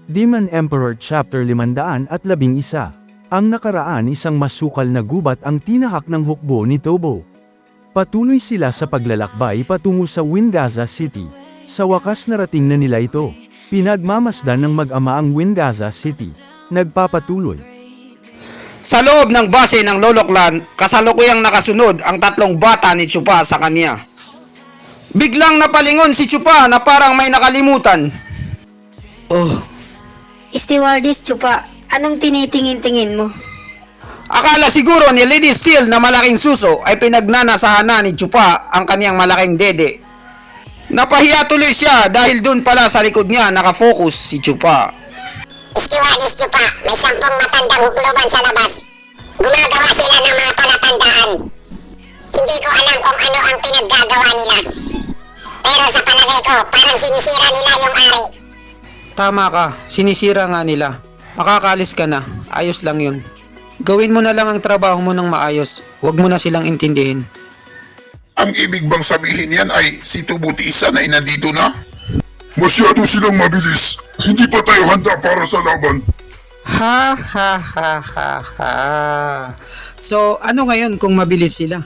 Demon Emperor Chapter 511. Ang nakaraan isang masukal na gubat ang tinahak ng hukbo ni Tobo. Patuloy sila sa paglalakbay patungo sa Wingaza City. Sa wakas narating na nila ito. Pinagmamasdan ng mag-ama ang Wingaza City. Nagpapatuloy. Sa loob ng base ng Loloklan, kasalukuyang nakasunod ang tatlong bata ni Chupa sa kanya. Biglang napalingon si Chupa na parang may nakalimutan. Oh, Stewardess Chupa, anong tinitingin-tingin mo? akala siguro ni Lady Steel na malaking suso ay pinagnanasahan na ni Chupa ang kaniyang malaking dede. Napahiya tuloy siya dahil dun pala sa likod niya nakafocus si Chupa. Stewardess Chupa, may 10 matandang hukluban sa labas. Gumagawa sila ng mga palatandaan. Hindi ko alam kung ano ang pinaggagawa nila. Pero sa palagay ko, parang sinisira nila yung ari. Tama ka, sinisira nga nila. Makakalis ka na, ayos lang yun. Gawin mo na lang ang trabaho mo ng maayos, huwag mo na silang intindihin. Ang ibig bang sabihin yan ay si Tubutisa na nandito na? Masyado silang mabilis. Hindi pa tayo handa para sa laban. Ha ha ha ha ha. So ano ngayon kung mabilis sila?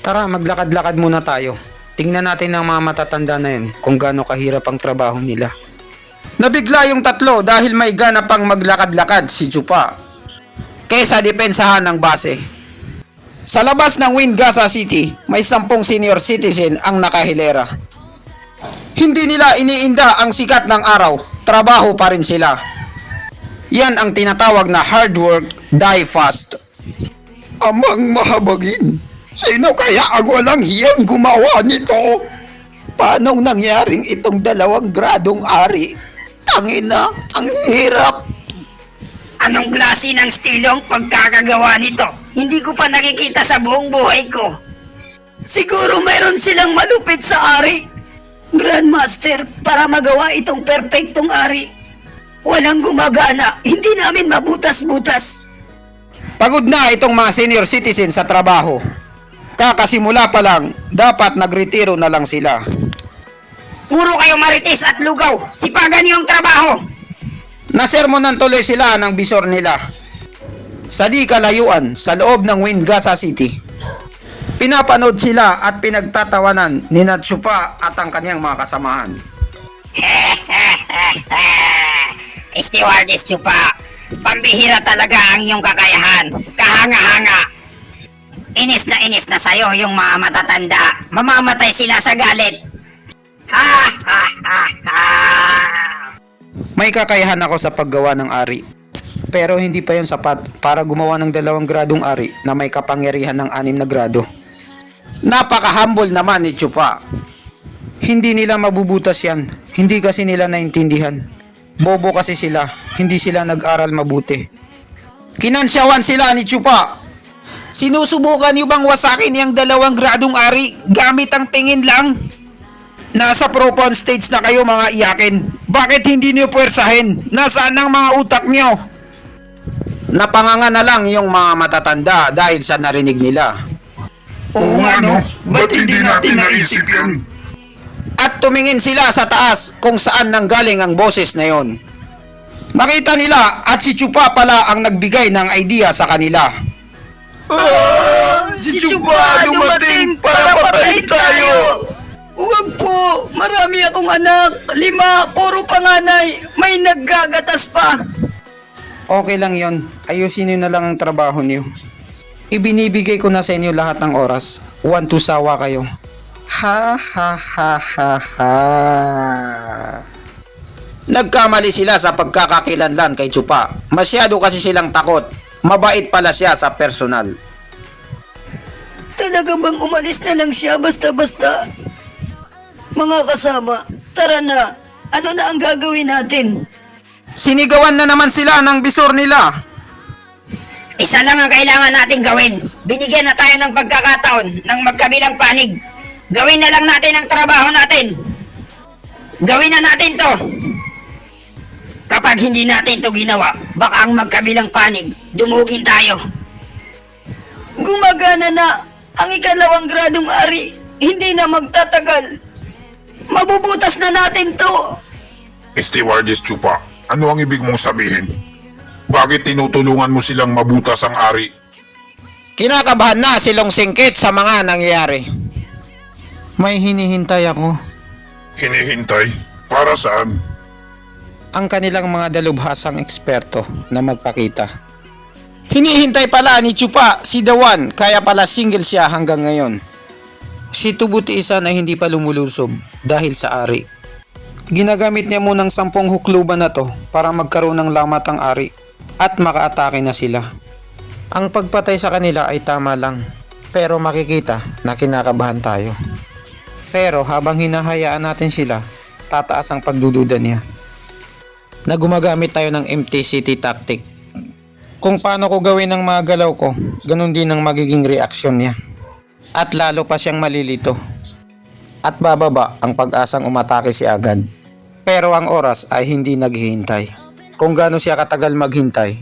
Tara, maglakad-lakad muna tayo. Tingnan natin ng mga matatanda na yun kung gaano kahirap ang trabaho nila. Nabigla yung tatlo dahil may gana pang maglakad-lakad si Chupa kaysa depensahan ng base. Sa labas ng Wingaza City, may 10 senior citizen ang nakahilera. Hindi nila iniinda ang sikat ng araw, trabaho pa rin sila. Yan ang tinatawag na hard work, die fast. Amang mahabagin, sino kaya ang walang hiyang gumawa nito? Paanong nangyaring itong 2 gradong ari? Tangina, ang hirap. Anong klase ng stilong pagkakagawa nito? Hindi ko pa nakikita sa buong buhay ko. Siguro mayroon silang malupit sa ari. Grandmaster, para magawa itong perpektong ari. Walang gumagana, hindi namin mabutas-butas. Pagod na itong mga senior citizen sa trabaho. Kakasimula pa lang, dapat nagretiro na lang sila. Puro kayo marites at lugaw, sipagan niyo ang trabaho. Nasermonan tuloy sila ng bisor nila. Sa di kalayuan, sa loob ng Wingaza City. Pinapanood sila at pinagtatawanan ni Chupa at ang kanyang mga kasamahan. Stewardess Chupa, pambihira talaga ang iyong kakayahan. Kahanga-hanga. Inis na sa'yo yung mga matatanda. Mamamatay sila sa galit. May kakayahan ako sa paggawa ng ari. Pero hindi pa yon sapat para gumawa ng 2 gradong ari na may kapangyarihan ng 6 na grado. Napaka-humble naman ni Chupa. Hindi nila mabubutas yan. Hindi kasi nila naintindihan. Bobo kasi sila. Hindi sila nag-aral mabuti. Kinansyawan sila ni Chupa. Sinusubukan niyo bang wasakin yung 2 gradong ari gamit ang tingin lang? Nasa propawn stage na kayo mga iyakin. Bakit hindi niyo puwersahin? Nasaan ang mga utak niyo? Napanganga na lang yung mga matatanda dahil sa narinig nila. Oo nga no, ba't hindi natin naisip yan? At tumingin sila sa taas kung saan nanggaling ang boses na yon. Makita nila at si Chupa pala ang nagbigay ng idea sa kanila. Si Chupa dumating para patayin tayo! Huwag po, marami akong anak, 5, puro panganay, may naggagatas pa. Okay lang yon, ayusin niyo na lang ang trabaho niyo. Ibinibigay ko na sa inyo lahat ng oras. 1 to sawa kayo. Ha ha ha ha ha. Nagkamali sila sa pagkakakilanlan kay Chupa. Masyado kasi silang takot. Mabait pala siya sa personal. Talaga bang umalis na lang siya basta-basta? Mga kasama, tara na. Ano na ang gagawin natin? Sinigawan na naman sila ng bisor nila. Isa lang ang kailangan nating gawin. Binigyan na tayo ng pagkakataon ng magkabilang panig. Gawin na lang natin ang trabaho natin. Gawin na natin to. Kapag hindi natin to ginawa, baka ang magkabilang panig, dumugin tayo. Gumagana na ang 2 gradong ari. Hindi na magtatagal. Mabubutas na natin to. Stewardess Chupa, Ano ang ibig mong sabihin? Bakit tinutulungan mo silang mabutas ang ari? Kinakabahan na si Long Singkit sa mga nangyayari. May hinihintay ako. Hinihintay? Para saan? Ang kanilang mga dalubhasang eksperto na magpakita. Hinihintay pala ni Chupa si Dawan, kaya pala single siya hanggang ngayon. Si Tubuti Isan ay hindi pa lumulusob dahil sa ari. Ginagamit niya munang 10 hukluban na to para magkaroon ng lamat ang ari at makaatake na sila. Ang pagpatay sa kanila ay tama lang, pero makikita na kinakabahan tayo. Pero habang hinahayaan natin sila, tataas ang pagdududa niya. Na gumagamit tayo ng MTCT tactic. Kung paano ko gawin ang mga galaw ko, ganun din ang magiging reaksyon niya. At lalo pa siyang malilito. At bababa ang pag-asang umatake si agad. Pero ang oras ay hindi naghihintay. Kung gaano siya katagal maghintay,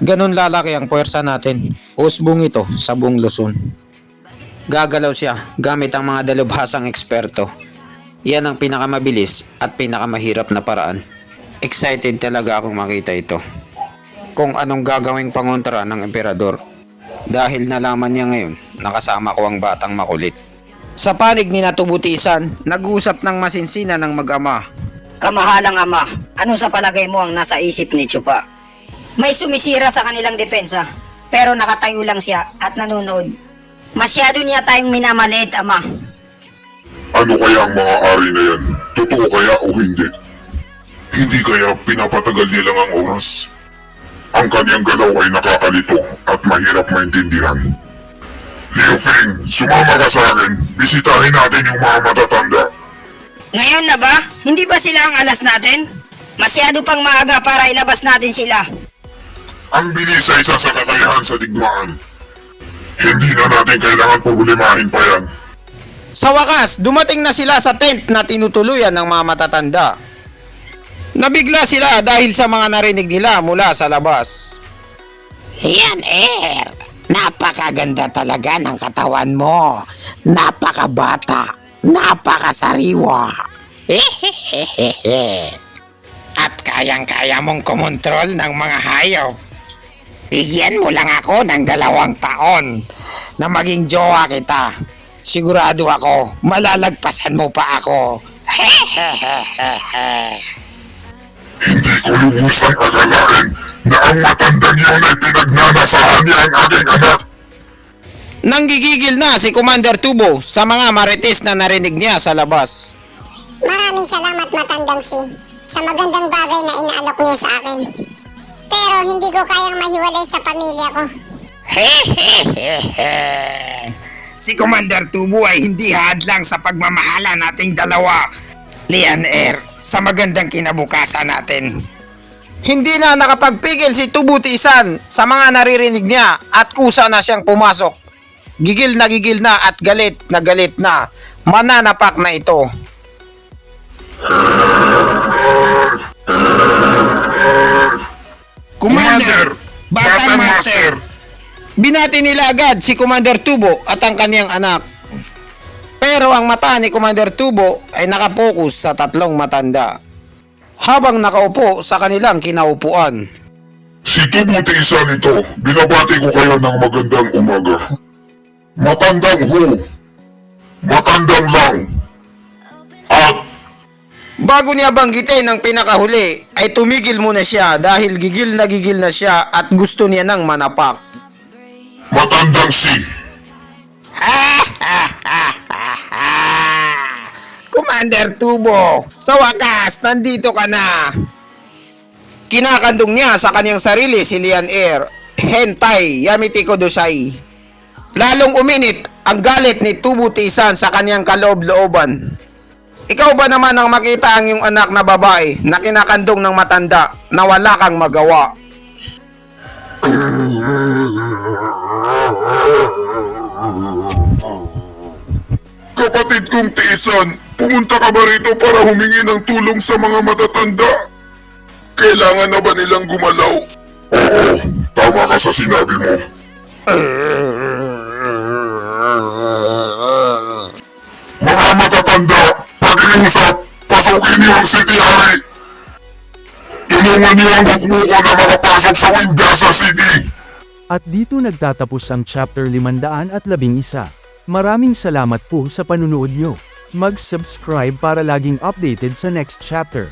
ganun lalaki ang puwersa natin. Usbong ito sa buong Luzon. Gagalaw siya gamit ang mga dalubhasang eksperto. Yan ang pinakamabilis at pinakamahirap na paraan. Excited talaga akong makita ito. Kung anong gagawing pangontra ng emperador. Dahil nalaman niya ngayon, nakasama ko ang batang makulit. Sa panig ni Tubuti Isan, nag-uusap ng masinsina ng mag-ama. Kamahalang ama, ano sa palagay mo ang nasa isip ni Chupa? May sumisira sa kanilang depensa, pero nakatayo lang siya at nanonood. Masyado niya tayong minamaliit, ama. Ano kaya ang mga ari na yan? Totoo kaya o hindi? Hindi kaya pinapatagal niya lang ang oras? Ang kanyang galaw ay nakakalito at mahirap maintindihan. Liu Feng, sumama ka sa akin. Bisitahin natin yung mga matatanda. Ngayon na ba? Hindi ba sila ang alas natin? Masyado pang maaga para ilabas natin sila. Ang bilis ay isa sa kakayahan sa digmaan. Hindi na natin kailangan problemahin pa yan. Sa wakas, dumating na sila sa tent na tinutuluyan ng mga matatanda. Nabigla sila dahil sa mga narinig nila mula sa labas. Yan, napakaganda talaga ng katawan mo. Napakabata. Napakasariwa. At kayang-kaya mong kumontrol ng mga hayop. Bigyan mo lang ako ng 2 taon na maging jowa kita. Sigurado ako, malalagpasan mo pa ako. Hindi ko lubusang akalain na ang matandang yun ay pinagnanasahan niya ang aking anak. Nanggigigil na si Commander Tubo sa mga marites na narinig niya sa labas. Maraming salamat, Matandang Si, sa magandang bagay na inaalok niyo sa akin. Pero hindi ko kayang mahiwalay sa pamilya ko. Si Commander Tubo ay hindi hadlang sa pagmamahala nating dalawa. Lian sa magandang kinabukasan natin. Hindi na nakapagpigil si Tubuti Isan sa mga naririnig niya at kusa na siyang pumasok. Gigil na at galit na. Mananapak na ito. Commander! Batang Master! Binati nila agad si Commander Tubo at ang kaniyang anak. Pero ang mata ni Commander Tubo ay nakapokus sa 3 matanda. Habang nakaupo sa kanilang kinaupuan. Si Tubuti Isan ito, binabati ko kayo ng magandang umaga. Matandang ho. Matandang lang. At Bago niya banggitin ang pinakahuli, ay tumigil muna siya dahil gigil na siya at gusto niya nang manapak. matandang si. Commander Tubo, sa wakas, nandito ka na. Kinakandong niya sa kanyang sarili si Lian Hentai Yamiti Kodosai. Lalong uminit ang galit ni Tubuti Isan sa kanyang kaloob-looban. Ikaw ba naman ang makita ang iyong anak na babae na kinakandong ng matanda na wala kang magawa? Kapatid kong Tiisan, pumunta ka ba rito para humingi ng tulong sa mga matatanda? Kailangan na ba nilang gumalaw? Oo, tama ka sa sinabi mo. Mga matatanda, pag-iusap, pasukin niyo ang City Hari. Tulungan niyo ang hukbo ko na makapasok sa Windasa City! At dito nagtatapos ang chapter 511. Maraming salamat po sa panunood nyo. Mag-subscribe para laging updated sa next chapter.